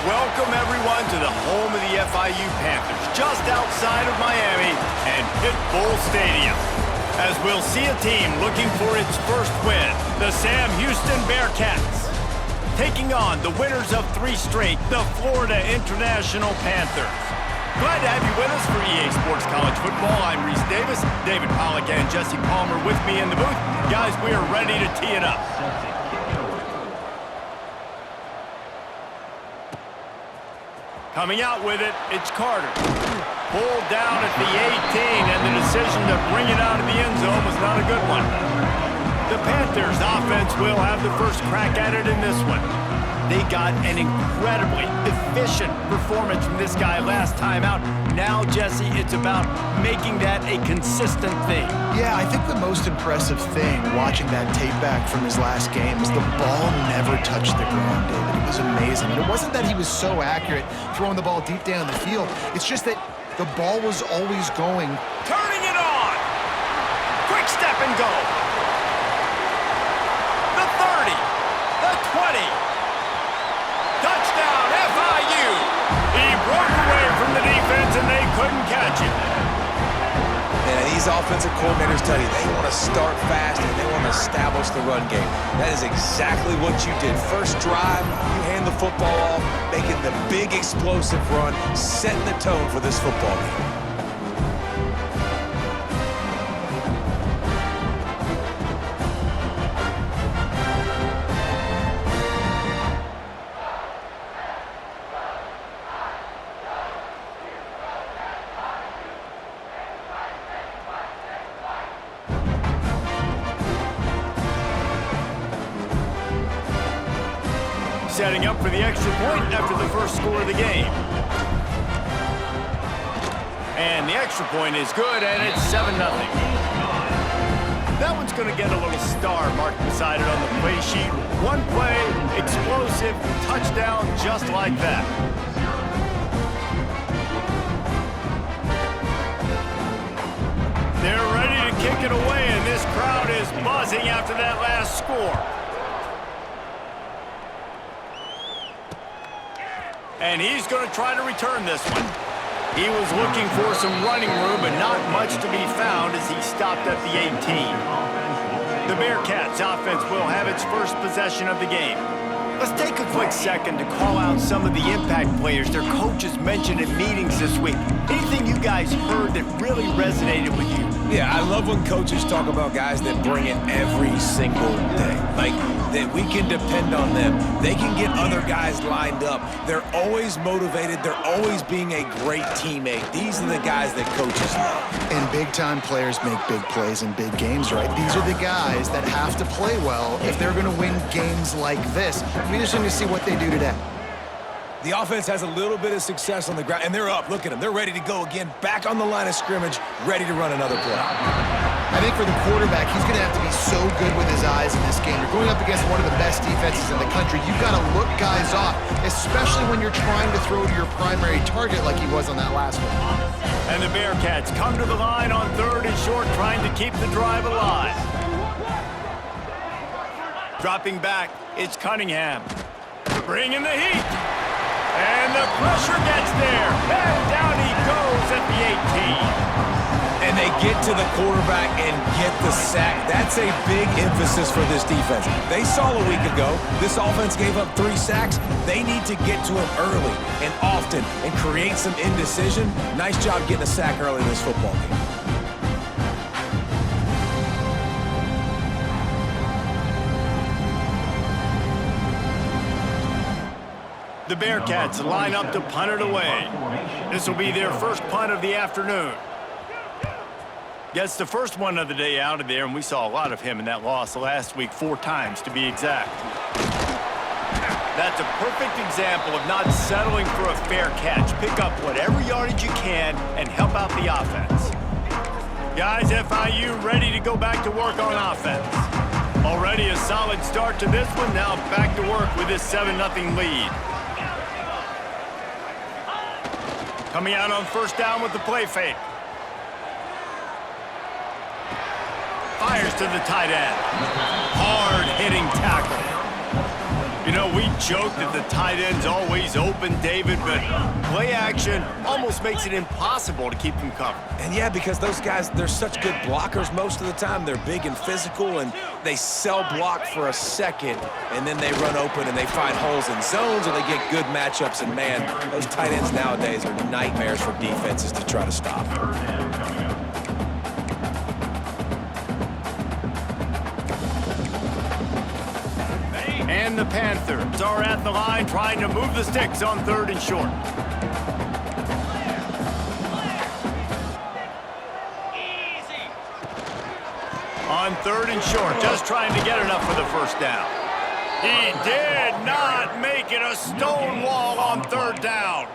welcome everyone to the home of the FIU Panthers, just outside of Miami and Pitbull Stadium. As we'll see a team looking for its first win, the Sam Houston Bearcats, taking on the winners of 3 straight, the Florida International Panthers. Glad to have you with us for EA Sports College Football. I'm Reese Davis, David Pollack and Jesse Palmer with me in the booth. Guys, we are ready to tee it up. Coming out with it, it's Carter. Pulled down at the 18, and the decision to bring it out of the end zone was not a good one. The Panthers' offense will have the first crack at it in this one. They got an incredibly efficient performance from this guy last time out. Now, Jesse, it's about making that a consistent thing. Yeah, I think the most impressive thing watching that tape back from his last game is the ball never touched the ground, David. It was amazing. And it wasn't that he was so accurate throwing the ball deep down the field. It's just that the ball was always going. Turning it on! Quick step and go! The 30! The 20! Touchdown, FIU! He broke away from the defense and they couldn't catch him. And these offensive coordinators tell you they want to start fast and they want to establish the run game. That is exactly what you did. First drive, you hand the football off, making the big explosive run, setting the tone for this football game. Setting up for the extra point after the first score of the game. And the extra point is good, and it's 7-0. That one's going to get a little star marked beside it on the play sheet. One play, explosive, touchdown, just like that. They're ready to kick it away, and this crowd is buzzing after that last score. And he's going to try to return this one. He was looking for some running room, but not much to be found as he stopped at the 18. The Bearcats' offense will have its first possession of the game. Let's take a quick second to call out some of the impact players their coaches mentioned in meetings this week. Anything you guys heard that really resonated with you? Yeah, I love when coaches talk about guys that bring it every single day. Like, that we can depend on them. They can get other guys lined up. They're always motivated. They're always being a great teammate. These are the guys that coaches love. And big-time players make big plays in big games, right? These are the guys that have to play well if they're going to win games like this. We just need to see what they do today. The offense has a little bit of success on the ground, and they're up. Look at them. They're ready to go again, back on the line of scrimmage, ready to run another play. I think for the quarterback, he's going to have to be so good with his eyes in this game. You're going up against one of the best defenses in the country. You've got to look guys off, especially when you're trying to throw to your primary target like he was on that last one. And the Bearcats come to the line on 3rd and short, trying to keep the drive alive. Dropping back, it's Cunningham. Bringing the heat. And the pressure gets there. And down he goes at the 18. And they get to the quarterback and get the sack. That's a big emphasis for this defense. They saw a week ago, this offense gave up 3 sacks. They need to get to him early and often and create some indecision. Nice job getting a sack early in this football game. The Bearcats line up to punt it away. This will be their first punt of the afternoon. Gets the first one of the day out of there, and we saw a lot of him in that loss last week, 4 times to be exact. That's a perfect example of not settling for a fair catch. Pick up whatever yardage you can and help out the offense. Guys, FIU ready to go back to work on offense. Already a solid start to this one. Now back to work with this 7-0 lead. Coming out on first down with the play fake. Fires to the tight end. Hard-hitting tackle. You know, we joke that the tight end's always open, David, but play action almost makes it impossible to keep them covered. And yeah, because those guys, they're such good blockers most of the time. They're big and physical, and they sell block for a second, and then they run open and they find holes in zones, or they get good matchups. And man, those tight ends nowadays are nightmares for defenses to try to stop. And the Panthers are at the line trying to move the sticks on 3rd and short. On 3rd and short, just trying to get enough for the first down. He did not make it a stone wall on 3rd down.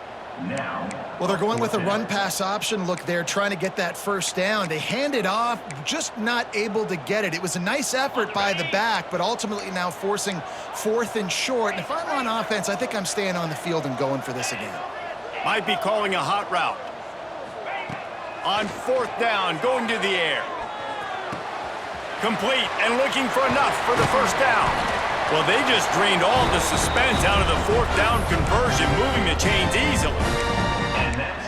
Well, they're going with a run-pass option. Look, they're trying to get that first down. They hand it off, just not able to get it. It was a nice effort by the back, but ultimately now forcing 4th and short. And if I'm on offense, I think I'm staying on the field and going for this again. Might be calling a hot route. On 4th down, going to the air. Complete and looking for enough for the first down. Well, they just drained all the suspense out of the 4th down conversion, moving the chains easily.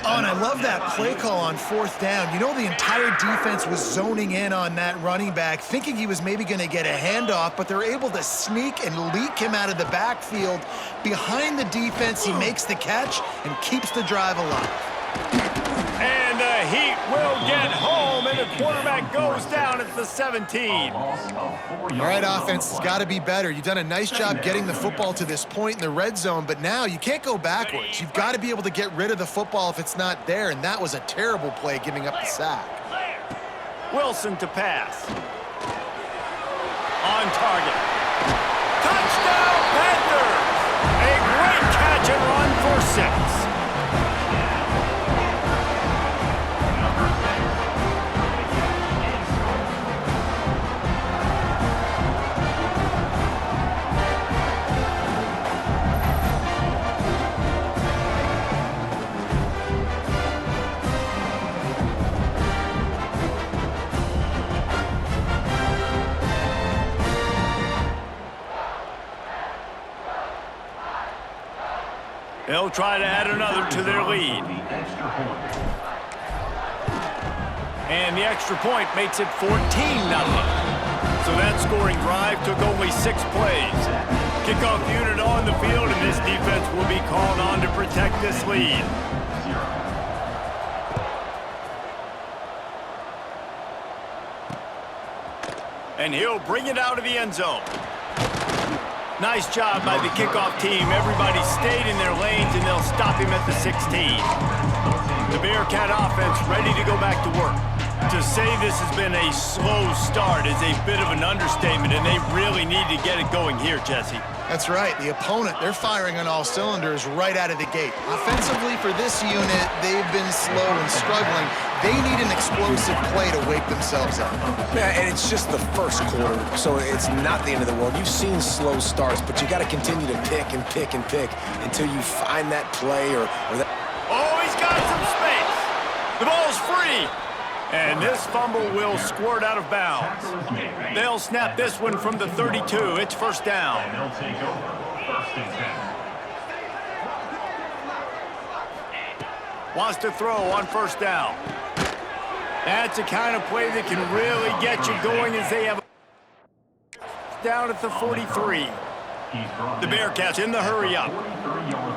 Oh, and I love that play call on 4th down. You know, the entire defense was zoning in on that running back, thinking he was maybe going to get a handoff, but they're able to sneak and leak him out of the backfield. Behind the defense, he makes the catch and keeps the drive alive. And the Heat will get home, and the quarterback goes down at the 17. All right, offense has got to be better. You've done a nice job getting the football to this point in the red zone, but now you can't go backwards. You've got to be able to get rid of the football if it's not there, and that was a terrible play giving up the sack. Wilson to pass. On target. Touchdown, Panthers! A great catch and run for 6. They'll try to add another to their lead. And the extra point makes it 14-0. So that scoring drive took only 6 plays. Kickoff unit on the field, and this defense will be called on to protect this lead. And he'll bring it out of the end zone. Nice job by the kickoff team. Everybody stayed in their lanes, and they'll stop him at the 16. The Bearcat offense ready to go back to work. To say this has been a slow start is a bit of an understatement, and they really need to get it going here, Jesse. That's right. The opponent, they're firing on all cylinders right out of the gate. Offensively, for this unit, they've been slow and struggling. They need an explosive play to wake themselves up. Yeah, and it's just the first quarter, so it's not the end of the world. You've seen slow starts, but you got to continue to pick and pick and pick until you find that play or that. Oh, he's got some space. The ball's free. And this fumble will squirt out of bounds. They'll snap this one from the 32. It's first down. They'll take over. 1st and 10. Wants to throw on first down. That's the kind of play that can really get you going as they have down at the 43. The Bearcats in the hurry up.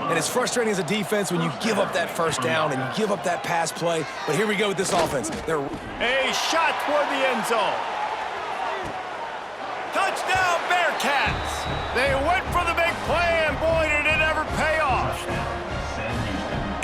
And it's frustrating as a defense when you give up that first down and you give up that pass play. But here we go with this offense. A shot toward the end zone. Touchdown, Bearcats! They went for the big play, and boy, did it ever pay off.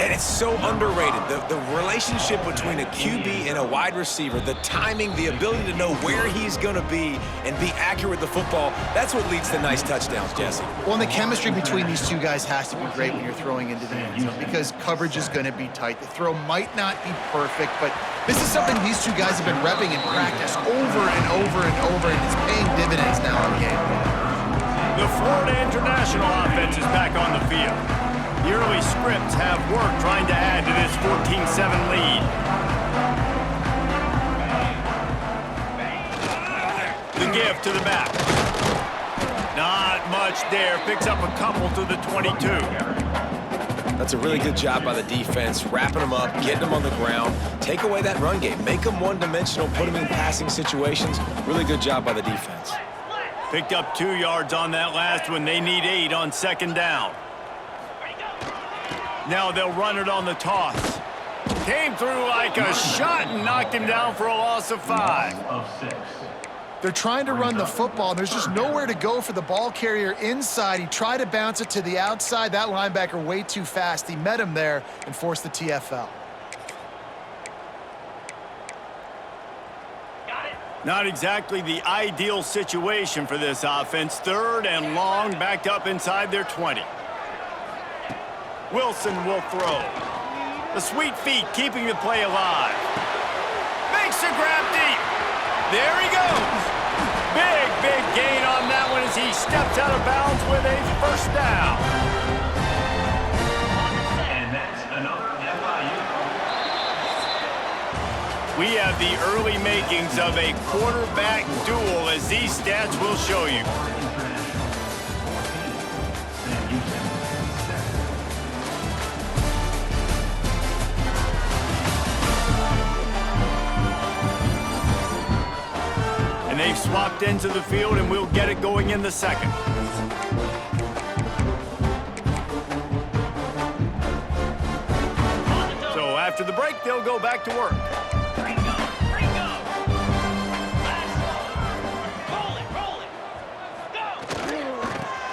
And it's so underrated. The relationship between a QB and a wide receiver, the timing, the ability to know where he's going to be and be accurate with the football, that's what leads to nice touchdowns, Jesse. Well, and the chemistry between these two guys has to be great when you're throwing into the end zone because coverage is going to be tight. The throw might not be perfect, but this is something these two guys have been repping in practice over and over and over, and it's paying dividends now in game. The Florida International offense is back on the field. The early scripts have worked trying to add to this 14-7 lead. The give to the back. Not much there. Picks up a couple to the 22. That's a really good job by the defense, wrapping them up, getting them on the ground. Take away that run game. Make them one-dimensional, put them in passing situations. Really good job by the defense. Picked up 2 yards on that last one. They need 8 on second down. Now they'll run it on the toss. Came through like a shot and knocked him down for a loss of 5. They're trying to run the football. There's just nowhere to go for the ball carrier inside. He tried to bounce it to the outside. That linebacker way too fast. He met him there and forced the TFL. Not exactly the ideal situation for this offense. 3rd and long, backed up inside their 20. Wilson will throw. The sweet feet keeping the play alive. Makes a grab deep. There he goes. Big gain on that one as he steps out of bounds with a first down. And that's another FIU. We have the early makings of a quarterback duel, as these stats will show you. And they've swapped into the field, and we'll get it going in the second. So after the break, they'll go back to work.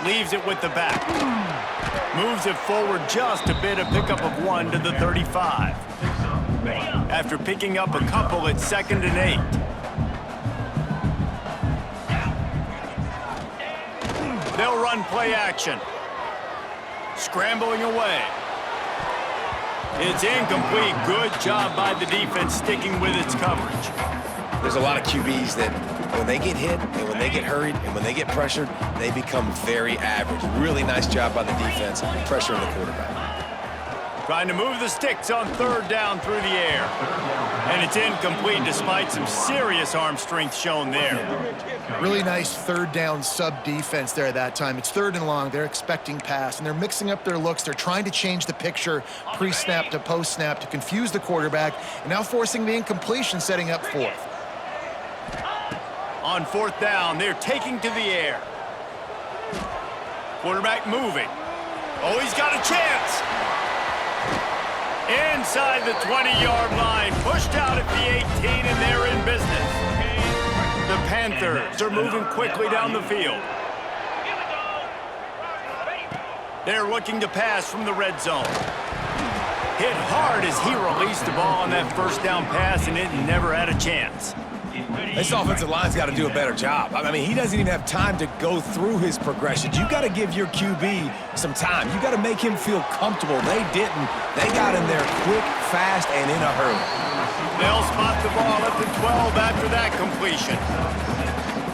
Leaves it with the back. Moves it forward just a bit, a pickup of 1 to the 35. After picking up a couple, it's 2nd and 8. They'll run play action. Scrambling away. It's incomplete. Good job by the defense sticking with its coverage. There's a lot of QBs that when they get hit and when they get hurried and when they get pressured, they become very average. Really nice job by the defense pressuring the quarterback. Trying to move the sticks on 3rd down through the air. And it's incomplete despite some serious arm strength shown there. Really nice 3rd down sub defense there at that time. It's 3rd and long. They're expecting pass, and they're mixing up their looks. They're trying to change the picture pre-snap to post-snap to confuse the quarterback, and now forcing the incompletion, setting up 4th. On 4th down, they're taking to the air. Quarterback moving. Oh, he's got a chance. Inside the 20-yard line, pushed out at the 18, and they're in business. The Panthers are moving quickly down the field. They're looking to pass from the red zone. Hit hard as he released the ball on that first down pass, and it never had a chance. This offensive line's got to do a better job. I mean, he doesn't even have time to go through his progressions. You got to give your QB some time. You got to make him feel comfortable. They didn't. They got in there quick, fast, and in a hurry. They'll spot the ball at the 12 after that completion.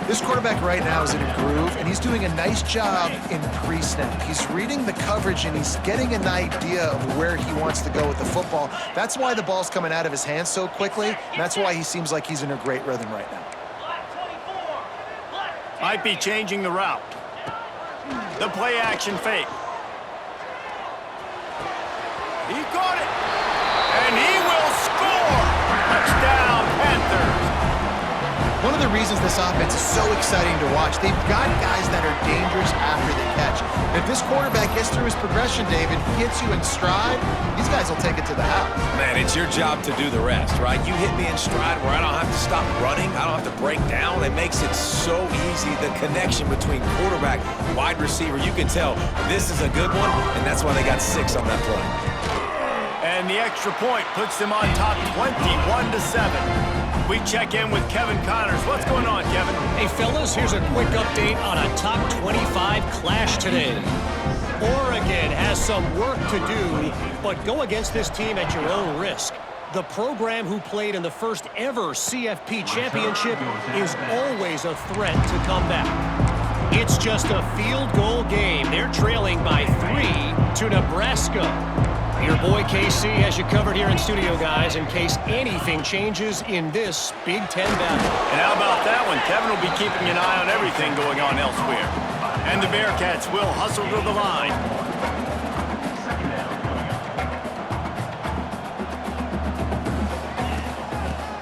This quarterback right now is in a groove, and he's doing a nice job in pre-snap. He's reading the coverage, and he's getting an idea of where he wants to go with the football. That's why the ball's coming out of his hands so quickly, and that's why he seems like he's in a great rhythm right now. Might be changing the route. The play action fake. He caught it, and he will score. Touchdown, Panthers. One of the reasons this offense is so exciting to watch, they've got guys that are dangerous after they catch. If this quarterback gets through his progression, David, hits you in stride, these guys will take it to the house. Man, it's your job to do the rest, right? You hit me in stride where I don't have to stop running. I don't have to break down. It makes it so easy. The connection between quarterback, wide receiver, you can tell this is a good one, and that's why they got 6 on that play. And the extra point puts them on top 21-7. We check in with Kevin Connors. What's going on, Kevin? Hey, fellas, here's a quick update on a top 25 clash today. Oregon has some work to do, but go against this team at your own risk. The program who played in the first ever CFP championship is always a threat to come back. It's just a field goal game. They're trailing by 3 to Nebraska. Your boy KC has you covered here in studio, guys, in case anything changes in this Big Ten battle. And how about that one? Kevin will be keeping an eye on everything going on elsewhere. And the Bearcats will hustle to the line.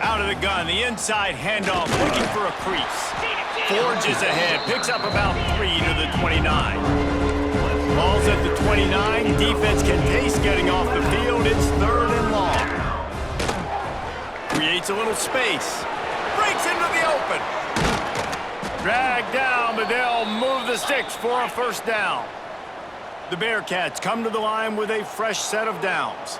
Out of the gun, the inside handoff, looking for a crease. Forges ahead, picks up about 3 to the 29. Ball's at the 29. Defense can taste getting off the field. It's 3rd and long. Creates a little space. Breaks into the open. Dragged down, but they'll move the sticks for a first down. The Bearcats come to the line with a fresh set of downs.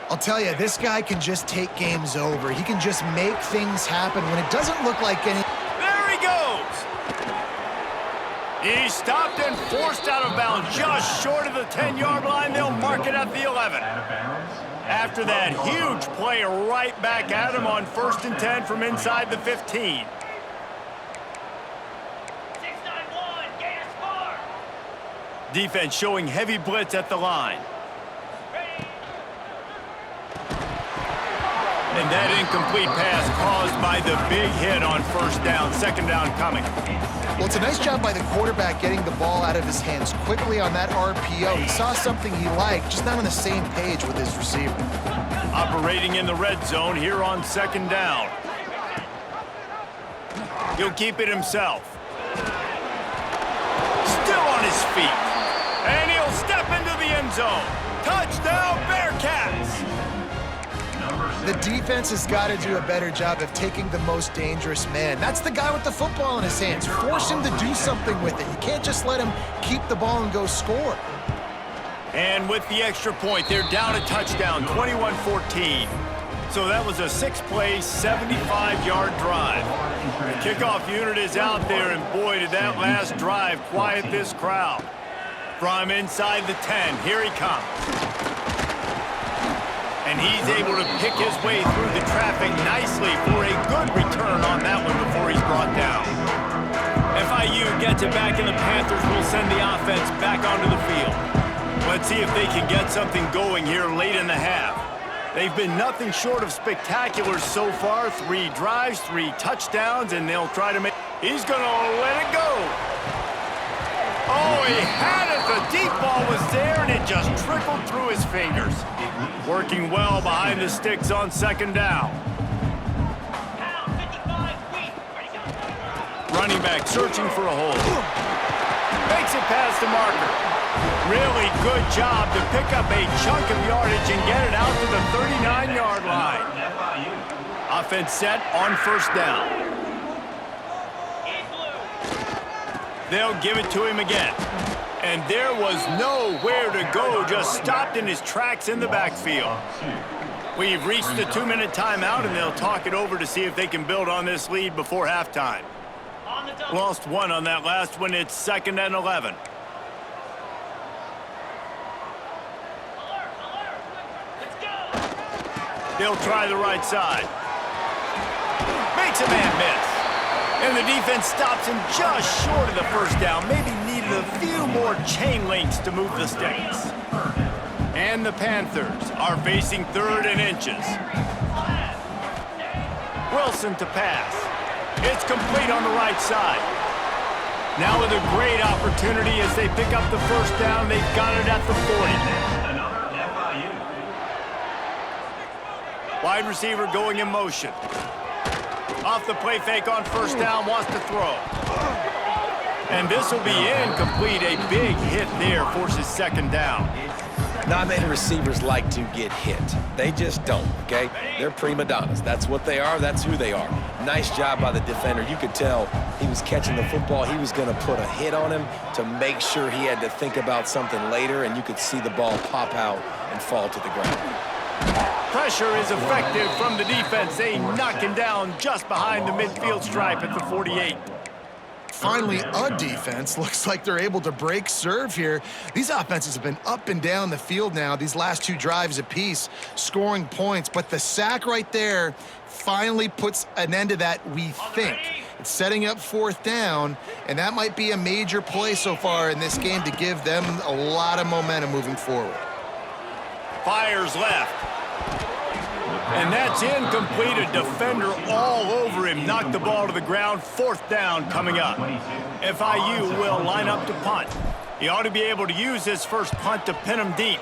I'll tell you, this guy can just take games over. He can just make things happen when it doesn't look like any... There he goes! He's stopped and forced out of bounds just short of the 10-yard line. They'll mark it at the 11. After that huge play right back at him on 1st and 10 from inside the 15. Defense showing heavy blitz at the line. And that incomplete pass caused by the big hit on 1st down. 2nd down coming. Well, it's a nice job by the quarterback getting the ball out of his hands quickly on that RPO. He saw something he liked, just not on the same page with his receiver. Operating in the red zone here on 2nd down. He'll keep it himself. Still on his feet. And he'll step into the end zone. Touchdown, Bearcats! The defense has got to do a better job of taking the most dangerous man. That's the guy with the football in his hands. Force him to do something with it. You can't just let him keep the ball and go score. And with the extra point, they're down a touchdown, 21-14. So that was a 6-play, 75-yard drive. The kickoff unit is out there, and boy, did that last drive quiet this crowd. From inside the 10, here he comes. And he's able to pick his way through the traffic nicely for a good return on that one before he's brought down. FIU gets it back, and the Panthers will send the offense back onto the field. Let's see if they can get something going here late in the half. They've been nothing short of spectacular so far. 3 drives, 3 touchdowns, and they'll try to make... He's going to let it go. Oh, he had it. The deep ball was there, and it just trickled through his fingers. Working well behind the sticks on 2nd down. Running back searching for a hole. Makes it past the marker. Really good job to pick up a chunk of yardage and get it out to the 39-yard line. Offense set on 1st down. They'll give it to him again. And there was nowhere to go, just stopped in his tracks in the backfield. We've reached the 2-minute timeout, and they'll talk it over to see if they can build on this lead before halftime. Lost 1 on that last one. It's 2nd and 11. They'll try the right side. Makes a man miss. And the defense stops him just short of the 1st down. Maybe needed a few more chain links to move the sticks. And the Panthers are facing 3rd and inches. Wilson to pass. It's complete on the right side. Now with a great opportunity as they pick up the 1st down. They've got it at the 40. Wide receiver going in motion. Off the play fake on 1st down, wants to throw. And this will be incomplete. A big hit there forces 2nd down. Not many receivers like to get hit. They just don't, okay? They're prima donnas. That's what they are. That's who they are. Nice job by the defender. You could tell he was catching the football. He was going to put a hit on him to make sure he had to think about something later, and you could see the ball pop out and fall to the ground. Pressure is effective from the defense. They knock him down just behind the midfield stripe at the 48. Finally, a defense. Looks like they're able to break serve here. These offenses have been up and down the field now, these last 2 drives apiece, scoring points. But the sack right there finally puts an end to that, we think. It's setting up 4th down, and that might be a major play so far in this game to give them a lot of momentum moving forward. Fires left. And that's incomplete. A defender all over him. knocked the ball to the ground. 4th down coming up. FIU will line up to punt. He ought to be able to use his first punt to pin him deep.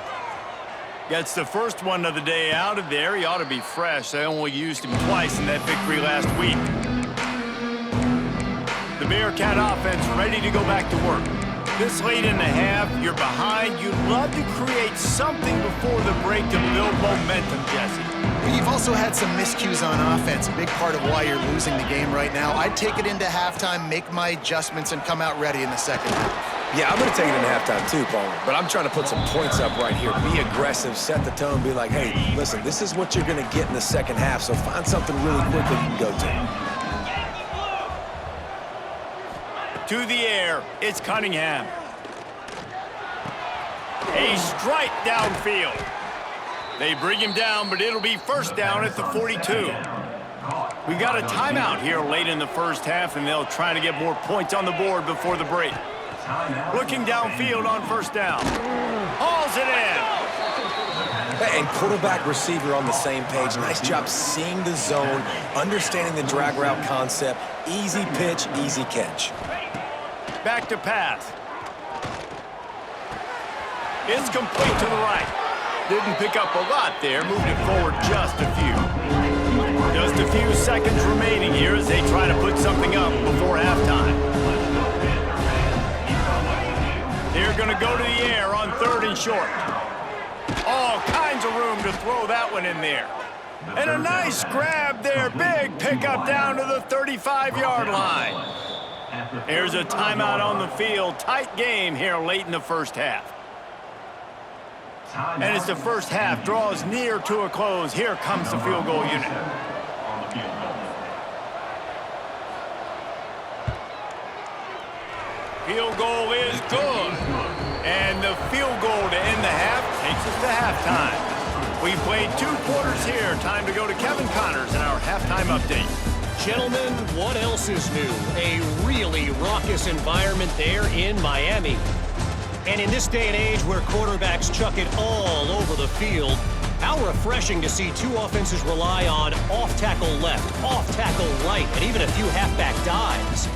Gets the first one of the day out of there. He ought to be fresh. They only used him twice in that victory last week. The Bearcat offense ready to go back to work. This late in the half, you're behind. You'd love to create something before the break to build momentum, Jesse. You've also had some miscues on offense, a big part of why you're losing the game right now. I'd take it into halftime, make my adjustments, and come out ready in the second half. Yeah, I'm going to take it into halftime too, Palmer. But I'm trying to put some points up right here. Be aggressive, set the tone, be like, hey, listen, this is what you're going to get in the second half, so find something really quick that you can go to. To the air, it's Cunningham. A strike downfield. They bring him down, but it'll be first down at the 42. We got a timeout here late in the first half, and they'll try to get more points on the board before the break. Looking downfield on first down. Hauls it in. And quarterback receiver on the same page. Nice job seeing the zone, understanding the drag route concept. Easy pitch, easy catch. Back to pass. It's complete to the right. Didn't pick up a lot there. Moved it forward just a few. Just a few seconds remaining here as they try to put something up before halftime. They're going to go to the air on 3rd and short. All kinds of room to throw that one in there. And a nice grab there. Big pickup down to the 35-yard line. There's a timeout on the field. Tight game here late in the first half. And as the first half draws near to a close, here comes the field goal unit. Field goal is good. And the field goal to end the half takes us to halftime. We've played 2 quarters here. Time to go to Kevin Connors in our halftime update. Gentlemen, what else is new? A really raucous environment there in Miami. And in this day and age where quarterbacks chuck it all over the field, how refreshing to see 2 offenses rely on off-tackle left, off-tackle right, and even a few halfback dives.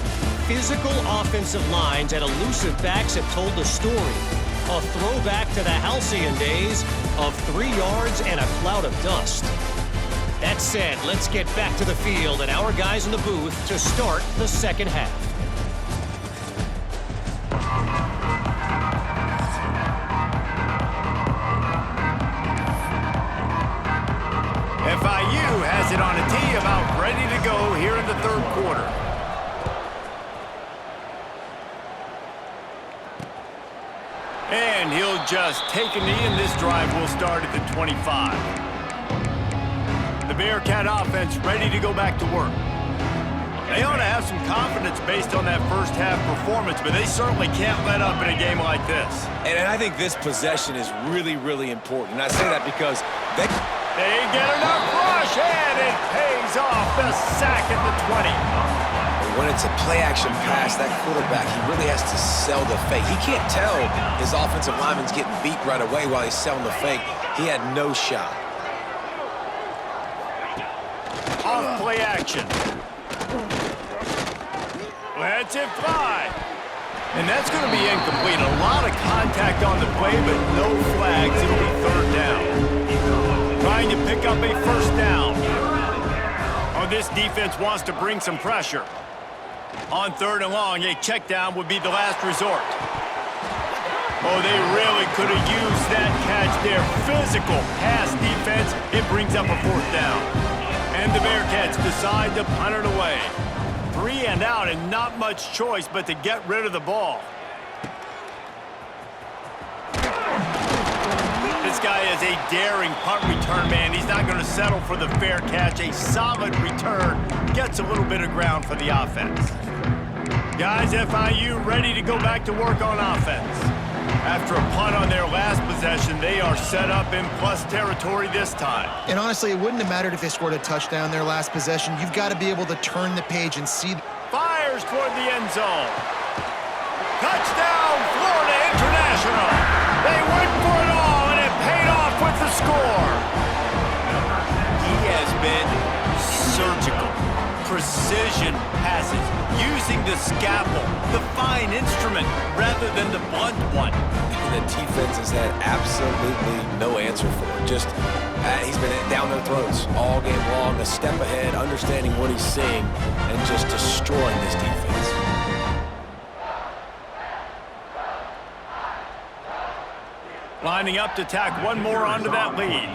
Physical offensive lines and elusive backs have told the story. A throwback to the halcyon days of 3 yards and a cloud of dust. That said, let's get back to the field and our guys in the booth to start the second half. FIU has it on a tee, about ready to go here in the 3rd quarter. And he'll just take a knee, and this drive will start at the 25. The Bearcat offense ready to go back to work. They ought to have some confidence based on that first half performance, but they certainly can't let up in a game like this. And I think this possession is really, really important. And I say that because they get enough rush, and it pays off. The sack at the 20. When it's a play-action pass, that quarterback, he really has to sell the fake. He can't tell his offensive lineman's getting beat right away while he's selling the fake. He had no shot. Off play action. Lets it fly. And that's going to be incomplete. A lot of contact on the play, but no flags. It'll be 3rd down. Trying to pick up a first down. Oh, this defense wants to bring some pressure. On 3rd and long, a check down would be the last resort. Oh, they really could have used that catch there. Physical pass defense. It brings up a 4th down. And the Bearcats decide to punt it away. 3 and out, and not much choice but to get rid of the ball. This guy is a daring punt return man. He's not going to settle for the fair catch. A solid return. Gets a little bit of ground for the offense. Guys, FIU ready to go back to work on offense. After a punt on their last possession, they are set up in plus territory this time. And honestly, it wouldn't have mattered if they scored a touchdown their last possession. You've got to be able to turn the page and see. Fires toward the end zone. Touchdown, Florida International. They went for it all, and it paid off with the score. He has been surgical. precision passes, using the scalpel, the fine instrument, rather than the blunt one. And the defense has had absolutely no answer for it. Just, he's been down their throats all game long, a step ahead, understanding what he's seeing, and just destroying this defense. Lining up to tack one more onto that lead.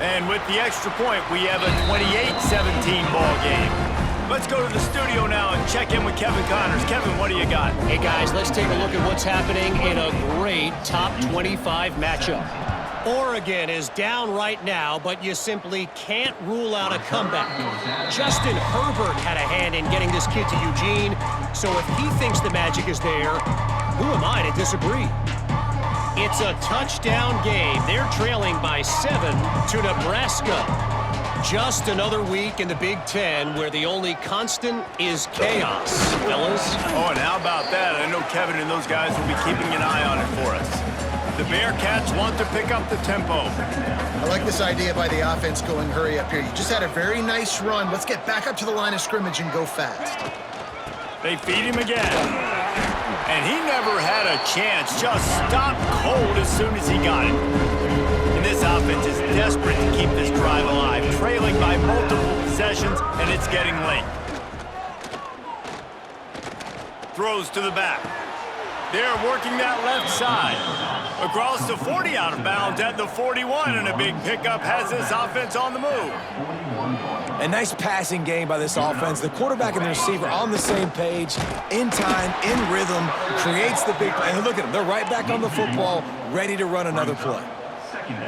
And with the extra point, we have a 28-17 ball game. Let's go to the studio now and check in with Kevin Connors. Kevin, what do you got? Hey, guys, let's take a look at what's happening in a great top 25 matchup. Oregon is down right now, but you simply can't rule out a comeback. Justin Herbert had a hand in getting this kid to Eugene, so if he thinks the magic is there, who am I to disagree? It's a touchdown game. They're trailing by 7 to Nebraska. Just another week in the Big Ten where the only constant is chaos, fellas. Oh, and how about that? I know Kevin and those guys will be keeping an eye on it for us. The Bearcats want to pick up the tempo. I like this idea by the offense going hurry up here. You just had a very nice run. Let's get back up to the line of scrimmage and go fast. They feed him again. And he never had a chance. Just stopped cold as soon as he got it. And this offense is desperate to keep this drive alive, trailing by multiple possessions, and it's getting late. Throws to the back. They're working that left side. Across the 40 out of bounds at the 41, and a big pickup has this offense on the move. A nice passing game by this offense. The quarterback and the receiver on the same page, in time, in rhythm, creates the big play. And look at them. They're right back on the football, ready to run another play.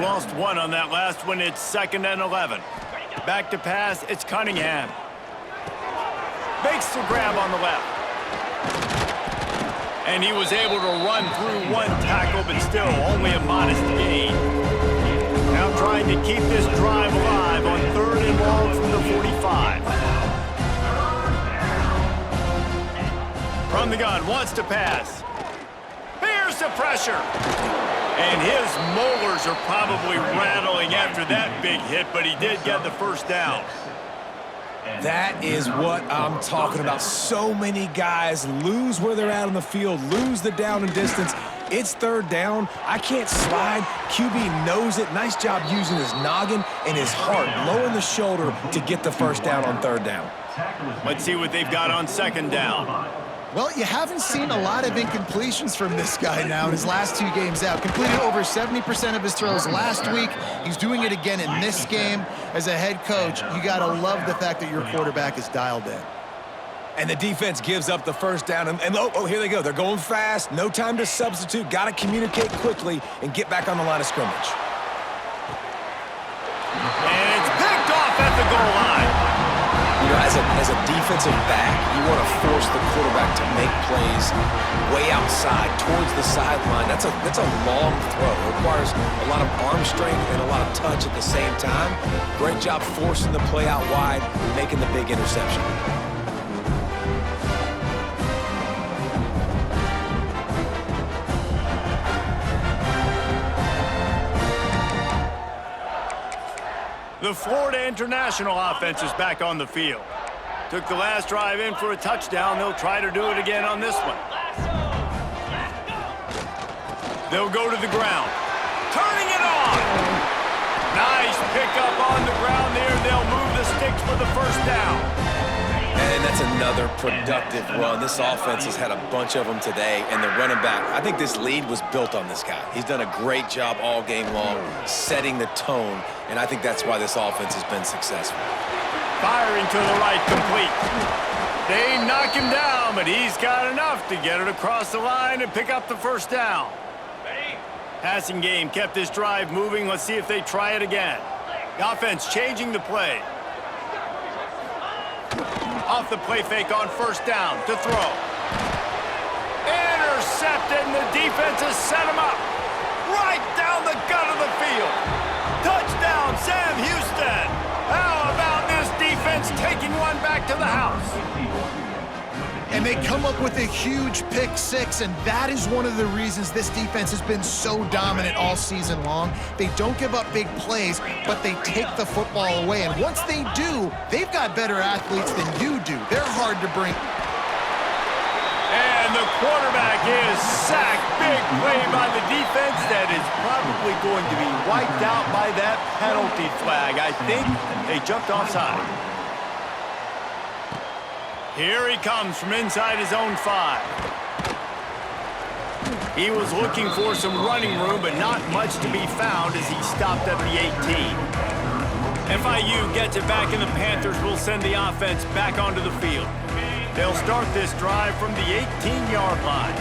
Lost one on that last one. It's 2nd and 11. Back to pass. It's Cunningham. Makes the grab on the left. And he was able to run through one tackle, but still only a modest gain. Now trying to keep this drive alive on 3rd and long from the 45. From the gun, wants to pass. Here's the pressure. And his molars are probably rattling after that big hit, but he did get the first down. That is what I'm talking about. So many guys lose where they're at on the field, lose the down and distance. It's 3rd down. I can't slide. QB knows it. Nice job using his noggin and his heart, low in the shoulder to get the first down on 3rd down. Let's see what they've got on 2nd down. Well, you haven't seen a lot of incompletions from this guy now in his last 2 games out. Completed over 70% of his throws last week. He's doing it again in this game. As a head coach, you got to love the fact that your quarterback is dialed in. And the defense gives up the first down. And oh, here they go. They're going fast. No time to substitute. Got to communicate quickly and get back on the line of scrimmage. And it's picked off at the goal line. You know, as a defensive back, you want to force the quarterback to make plays way outside, towards the sideline. That's a long throw. It requires a lot of arm strength and a lot of touch at the same time. Great job forcing the play out wide, making the big interception. The Florida International offense is back on the field. Took the last drive in for a touchdown. They'll try to do it again on this one. They'll go to the ground. Turning it on. Nice pickup on the ground there. They'll move the sticks for the first down. And that's another productive run. This offense has had a bunch of them today, and the running back, I think this lead was built on this guy. He's done a great job all game long, setting the tone, and I think that's why this offense has been successful. Firing to the right, complete. They knock him down, but he's got enough to get it across the line and pick up the first down. Passing game kept this drive moving. Let's see if they try it again. The offense changing the play. Off the play fake on first down to throw. Intercepted, and the defense has set him up. Right down the gut of the field. Touchdown, Sam Houston. How about this defense taking one back to the house? And And they come up with a huge pick six, and that is one of the reasons this defense has been so dominant all season long. They don't give up big plays, but they take the football away. And once they do, they've got better athletes than you do. They're hard to bring. And the quarterback is sacked. Big play by the defense that is probably going to be wiped out by that penalty flag. I think they jumped offside. Here he comes from inside his own 5. He was looking for some running room, but not much to be found as he stopped at the 18. FIU gets it back, and the Panthers will send the offense back onto the field. They'll start this drive from the 18-yard line.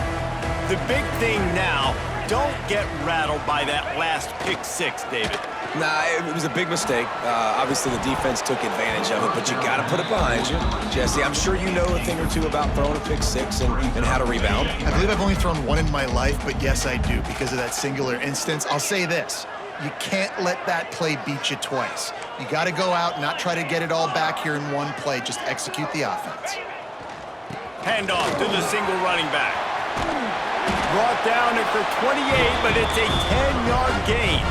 The big thing now, don't get rattled by that last pick six, David. Nah, it was a big mistake. Obviously, the defense took advantage of it, but you got to put it behind you. Jesse, I'm sure you know a thing or two about throwing a pick six and how to rebound. I believe I've only thrown one in my life, but yes, I do because of that singular instance. I'll say this. You can't let that play beat you twice. You got to go out and not try to get it all back here in one play. Just execute the offense. Handoff to the single running back. Brought down at the 28, but it's a 10-yard gain.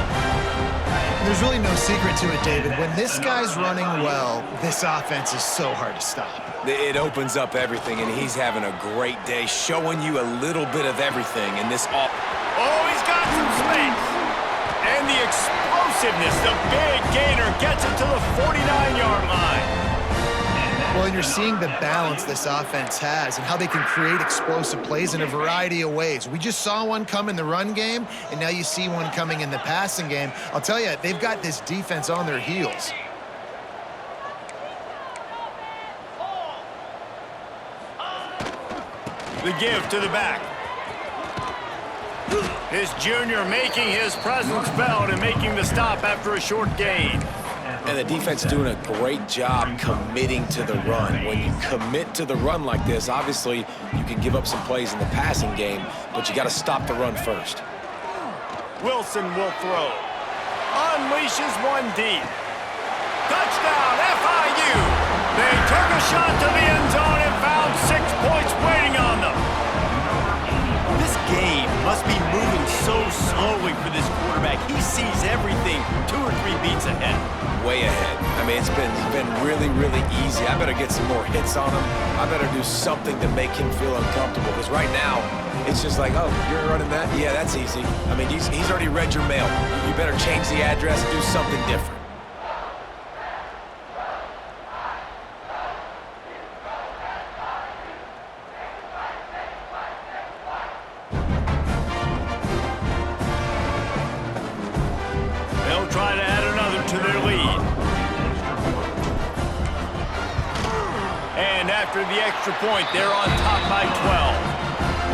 There's really no secret to it, David. When this guy's running well, this offense is so hard to stop. It opens up everything, and he's having a great day, showing you a little bit of everything in this off. Oh, he's got some space. And the explosiveness, the big gainer gets him to the 49-yard line. Well, and you're seeing the balance this offense has and how they can create explosive plays in a variety of ways. We just saw one come in the run game, and now you see one coming in the passing game. I'll tell you, they've got this defense on their heels. The give to the back. This junior making his presence felt and making the stop after a short gain. And the defense doing a great job committing to the run. When you commit to the run like this, obviously you can give up some plays in the passing game, but you got to stop the run first. Wilson will throw. Unleashes one deep. Touchdown, FIU! They took a shot to the end zone and found 6 points waiting on them. This game must be moving so slowly for this quarterback. He sees everything 2 or 3 beats ahead. Way ahead. I mean, it's been really, really easy. I better get some more hits on him. I better do something to make him feel uncomfortable, because right now, it's just like, oh, you're running that? Yeah, that's easy. I mean, he's already read your mail. You better change the address and do something different. They'll try to add another to their lead. And after the extra point, they're on top by 12.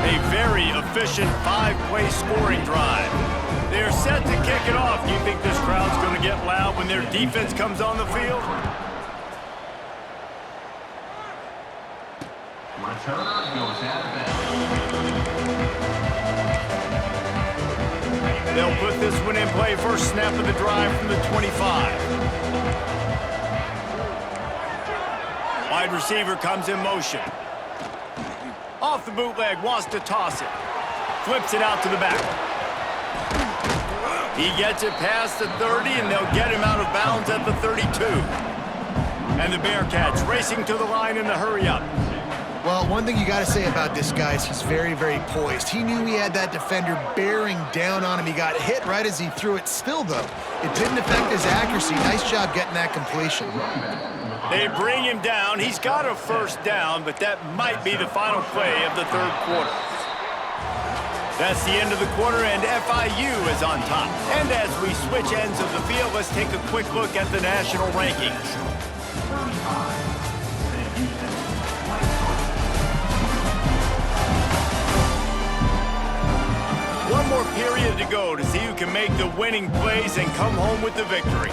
A very efficient 5-play scoring drive. They're set to kick it off. Do you think this crowd's going to get loud when their defense comes on the field? Returner goes out of bounds. They'll put this one in play. First snap of the drive from the 25. Wide receiver comes in motion. Off the bootleg, wants to toss it. Flips it out to the back. He gets it past the 30, and they'll get him out of bounds at the 32. And the Bearcats racing to the line in the hurry-up. Well, one thing you got to say about this guy is he's very, very poised. He knew he had that defender bearing down on him. He got hit right as he threw it. Still, though, it didn't affect his accuracy. Nice job getting that completion. They bring him down. He's got a first down, but that might be the final play of the third quarter. That's the end of the quarter, and FIU is on top. And as we switch ends of the field, let's take a quick look at the national rankings. One more period to go to see who can make the winning plays and come home with the victory.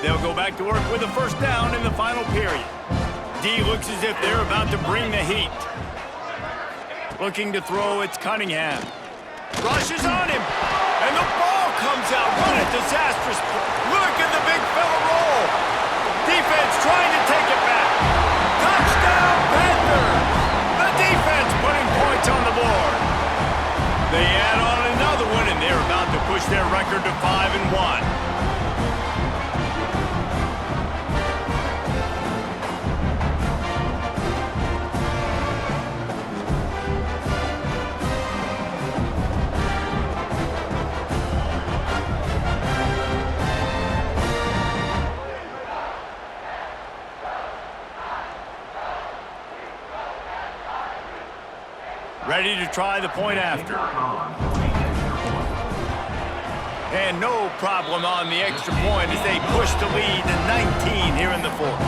They'll go back to work with a first down in the final period. D looks as if they're about to bring the heat. Looking to throw, it's Cunningham. Rushes on him, and the ball comes out. What a disastrous play. Look at the big fella roll. Defense trying to take it back. Touchdown, Panthers. The defense putting points on the board. They add on another one, and they're about to push their record to 5-1. Ready to try the point after. And no problem on the extra point as they push the lead to 19 here in the fourth.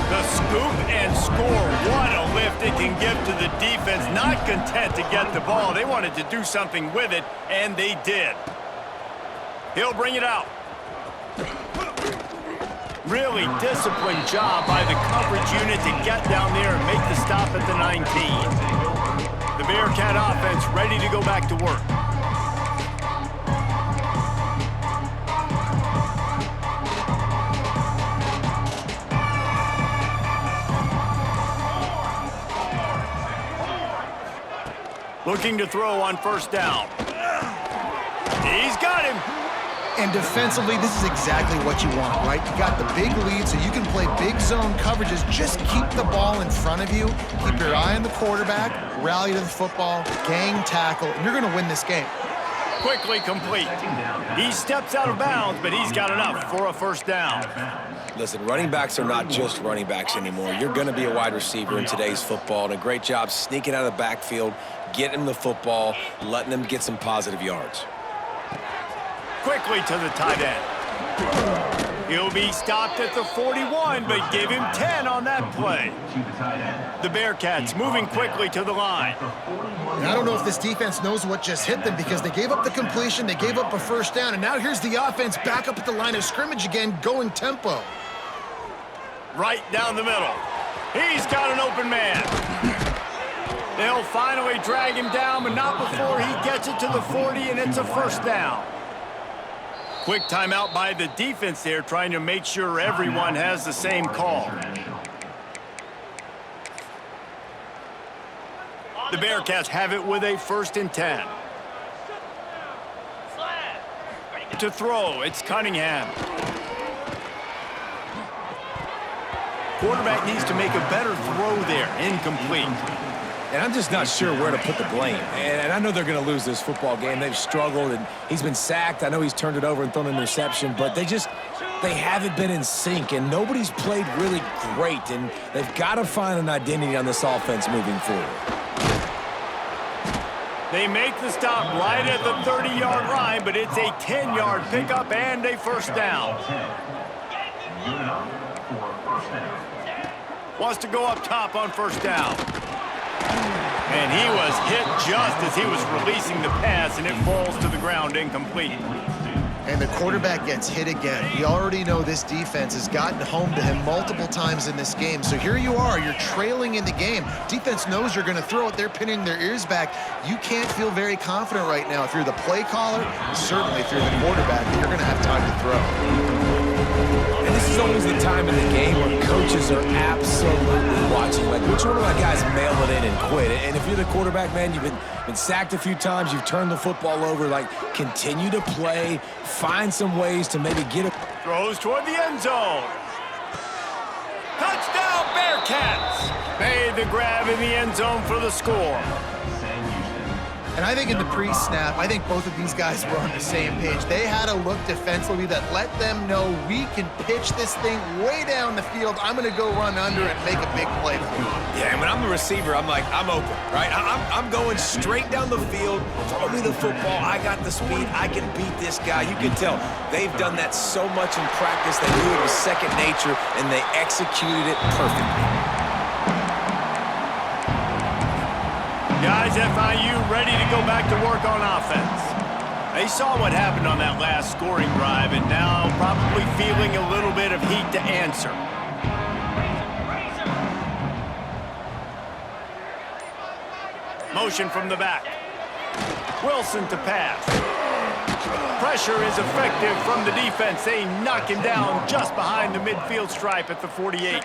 The scoop and score. What a lift it can give to the defense. Not content to get the ball. They wanted to do something with it, and they did. He'll bring it out. Really disciplined job by the coverage unit to get down there and make the stop at the 19. The Bearcat offense ready to go back to work. Looking to throw on first down. He's got him. And defensively, this is exactly what you want, right? You got the big lead, so you can play big zone coverages. Just keep the ball in front of you. Keep your eye on the quarterback, rally to the football, gang tackle, and you're going to win this game. Quickly complete. He steps out of bounds, but he's got enough for a first down. Listen, running backs are not just running backs anymore. You're going to be a wide receiver in today's football, and a great job sneaking out of the backfield, getting them the football, letting them get some positive yards. Quickly to the tight end. He'll be stopped at the 41, but give him 10 on that play. The Bearcats moving quickly to the line. And I don't know if this defense knows what just hit them because they gave up the completion, they gave up a first down, and now here's the offense back up at the line of scrimmage again, going tempo. Right down the middle. He's got an open man. They'll finally drag him down, but not before he gets it to the 40, and it's a first down. Quick timeout by the defense there, trying to make sure everyone has the same call. The Bearcats have it with a 1st and 10. To throw, it's Cunningham. Quarterback needs to make a better throw there, incomplete. And I'm just not sure where to put the blame. And I know they're going to lose this football game. They've struggled, and he's been sacked. I know he's turned it over and thrown an interception, but they haven't been in sync, and nobody's played really great, and they've got to find an identity on this offense moving forward. They make the stop right at the 30-yard line, but it's a 10-yard pickup and a first down. Wants to go up top on first down. And he was hit just as he was releasing the pass, and it falls to the ground incomplete. And the quarterback gets hit again. We already know this defense has gotten home to him multiple times in this game. So here you are, you're trailing in the game. Defense knows you're going to throw it. They're pinning their ears back. You can't feel very confident right now if you're the play caller, certainly if you're the quarterback, that you're going to have time to throw. And this is always the time in the game where coaches are absolutely watching. Like, which one of my guys mail it in and quit? And if you're the quarterback, man, you've been sacked a few times, you've turned the football over, like, continue to play, find some ways to maybe get it. Throws toward the end zone. Touchdown, Bearcats! Made the grab in the end zone for the score. And I think in the pre-snap, I think both of these guys were on the same page. They had a look defensively that let them know we can pitch this thing way down the field. I'm going to go run under and make a big play for you. Yeah, and when I'm the receiver, I'm like, I'm open, right? I'm going straight down the field. Throw me the football. I got the speed. I can beat this guy. You can tell they've done that so much in practice. They knew it was second nature, and they executed it perfectly. Guys, FIU ready to go back to work on offense. They saw what happened on that last scoring drive and now probably feeling a little bit of heat to answer. Motion from the back. Wilson to pass. Pressure is effective from the defense. They knock him down just behind the midfield stripe at the 48.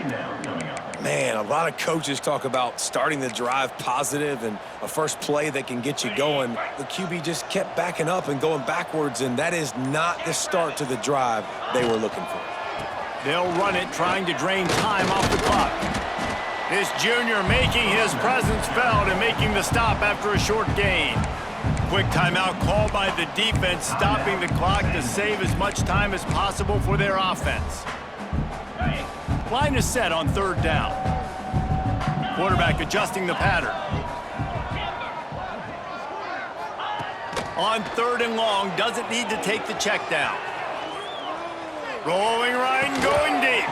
Man, a lot of coaches talk about starting the drive positive and a first play that can get you going. The QB just kept backing up and going backwards, and that is not the start to the drive they were looking for. They'll run it, trying to drain time off the clock. This junior making his presence felt and making the stop after a short gain. Quick timeout called by the defense, stopping the clock to save as much time as possible for their offense. Line is set on third down. Quarterback adjusting the pattern. On third and long, doesn't need to take the check down. Rolling right and going deep.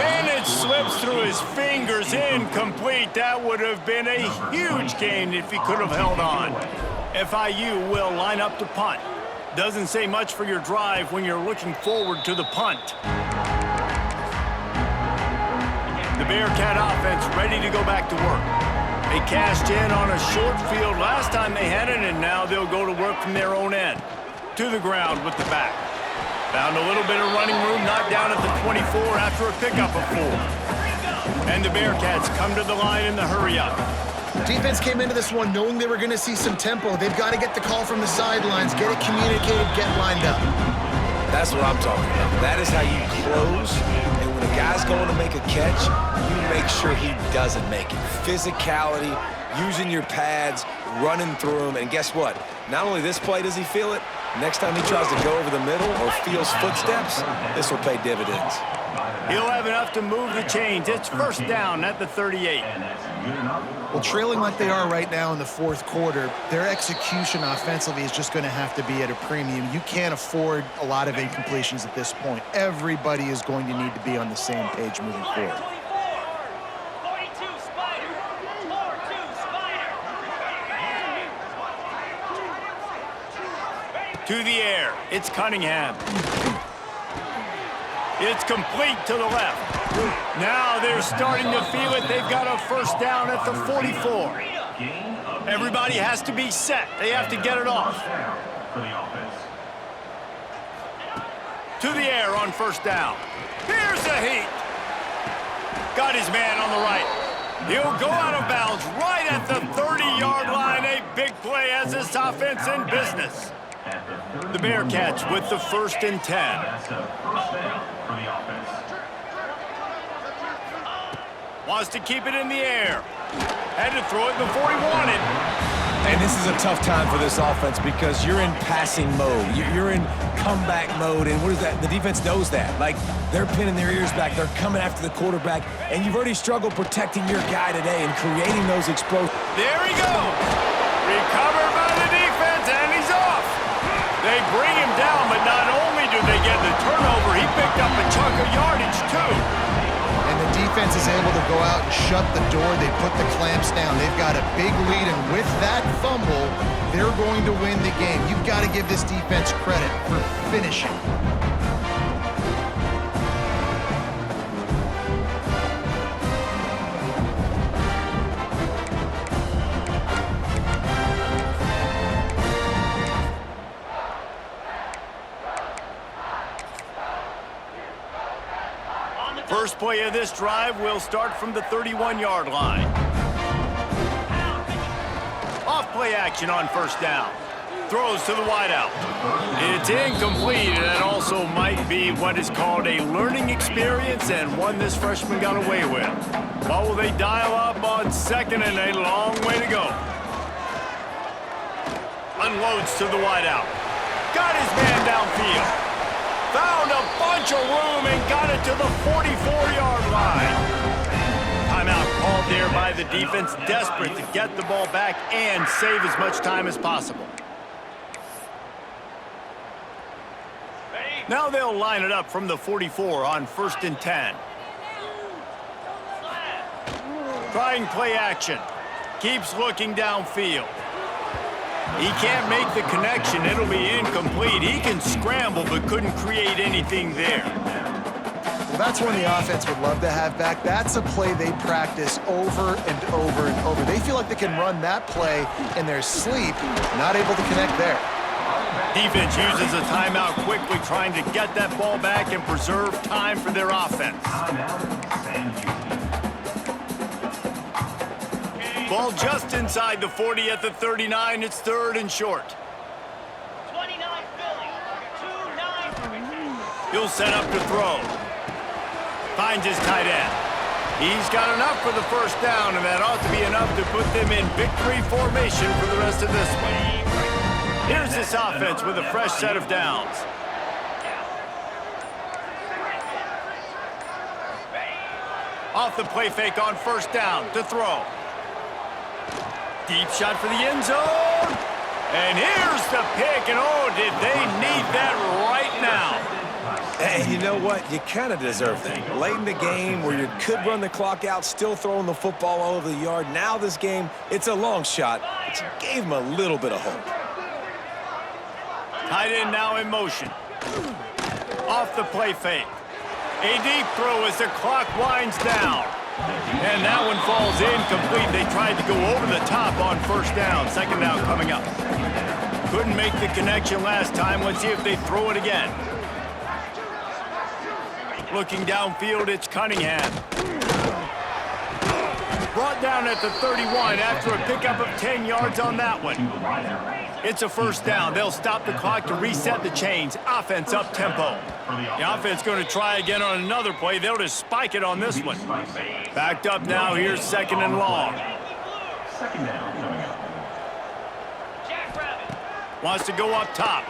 And it slips through his fingers, incomplete. That would have been a huge gain if he could have held on. FIU will line up to punt. Doesn't say much for your drive when you're looking forward to the punt. The Bearcat offense ready to go back to work. They cashed in on a short field last time they had it, and now they'll go to work from their own end. To the ground with the back. Found a little bit of running room, knocked down at the 24 after a pickup of 4. And the Bearcats come to the line in the hurry-up. Defense came into this one knowing they were going to see some tempo. They've got to get the call from the sidelines, get it communicated, get lined up. That's what I'm talking about. That is how you close. And when a guy's going to make a catch, you make sure he doesn't make it. Physicality, using your pads, running through them. And guess what? Not only this play does he feel it, next time he tries to go over the middle or feels footsteps, this will pay dividends. He'll have enough to move the chains. It's first down at the 38. Well, trailing like they are right now in the fourth quarter, their execution offensively is just going to have to be at a premium. You can't afford a lot of incompletions at this point. Everybody is going to need to be on the same page moving forward. To the air, it's Cunningham. It's complete to the left. Now they're starting to feel it. They've got a first down at the 44. Everybody has to be set. They have to get it off. To the air on first down. Here's a heat. Got his man on the right. He'll go out of bounds right at the 30-yard line. A big play as this offense in business. The Bearcats with the 1st and 10. Wants to keep it in the air. Had to throw it before he wanted. And this is a tough time for this offense because you're in passing mode. You're in comeback mode, and what is that? The defense knows that. Like, they're pinning their ears back. They're coming after the quarterback, and you've already struggled protecting your guy today and creating those explosions. There he goes. Recovered by the defense, and he's off. They bring him down, but not only do they get the turnover, he picked up a chunk of yardage, too. And the defense is able to go out and shut the door. They put the clamps down. They've got a big lead, and with that fumble, they're going to win the game. You've got to give this defense credit for finishing. First play of this drive will start from the 31-yard line. Off play action on first down. Throws to the wideout. It's incomplete, and it also might be what is called a learning experience and one this freshman got away with. What will they dial up on second and a long way to go? Unloads to the wideout. Got his man downfield. Found a bunch of room and got it to the 44-yard line. Timeout called there by the defense, desperate to get the ball back and save as much time as possible. Now they'll line it up from the 44 on 1st and 10. Trying play action. Keeps looking downfield. He can't make the connection. It'll be incomplete. He can scramble, but couldn't create anything there. Well, that's one the offense would love to have back. That's a play they practice over and over and over. They feel like they can run that play in their sleep, not able to connect there. Defense uses a timeout quickly, trying to get that ball back and preserve time for their offense. Ball just inside the 40 at the 39. It's 3rd and short. 29 Philly, 2-9. He'll set up to throw. Finds his tight end. He's got enough for the first down, and that ought to be enough to put them in victory formation for the rest of this one. Here's this offense with a fresh set of downs. Off the play fake on first down to throw. Deep shot for the end zone. And here's the pick, and oh, did they need that right now. Hey, you know what? You kind of deserve that. Late in the game where you could run the clock out, still throwing the football all over the yard. Now this game, it's a long shot, but you gave him a little bit of hope. Tight end now in motion. Off the play fake. A deep throw as the clock winds down. And that one falls incomplete. They tried to go over the top on first down. Second down coming up. Couldn't make the connection last time. Let's see if they throw it again. Looking downfield, it's Cunningham. Brought down at the 31 after a pickup of 10 yards on that one. It's a first down. They'll stop the clock to reset the chains. Offense up tempo. The offense going to try again on another play. They'll just spike it on this one. Backed up now. Here's 2nd and long. Second down coming up. Wants to go up top.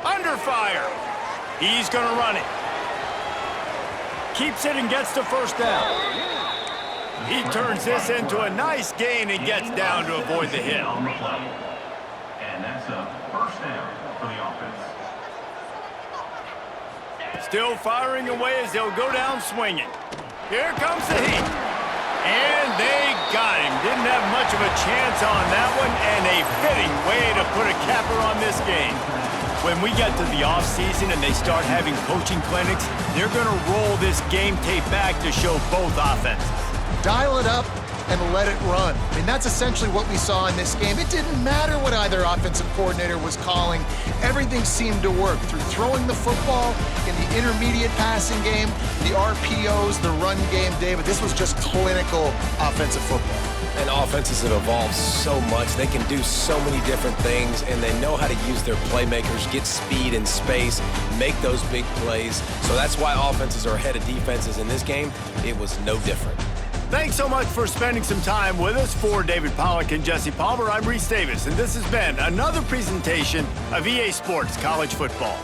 Under fire. He's going to run it. Keeps it and gets the first down. He turns this into a nice gain and gets down to avoid the hit. And that's a first down for the offense. Still firing away as they'll go down swinging. Here comes the heat. And they got him. Didn't have much of a chance on that one, and a fitting way to put a capper on this game. When we get to the offseason and they start having coaching clinics, they're going to roll this game tape back to show both offenses. Dial it up and let it run. I mean, that's essentially what we saw in this game. It didn't matter what either offensive coordinator was calling. Everything seemed to work through throwing the football in the intermediate passing game, the RPOs, the run game, David. This was just clinical offensive football. And offenses have evolved so much. They can do so many different things, and they know how to use their playmakers, get speed and space, make those big plays. So that's why offenses are ahead of defenses in this game. It was no different. Thanks so much for spending some time with us. For David Pollack and Jesse Palmer, I'm Reese Davis, and this has been another presentation of EA Sports College Football.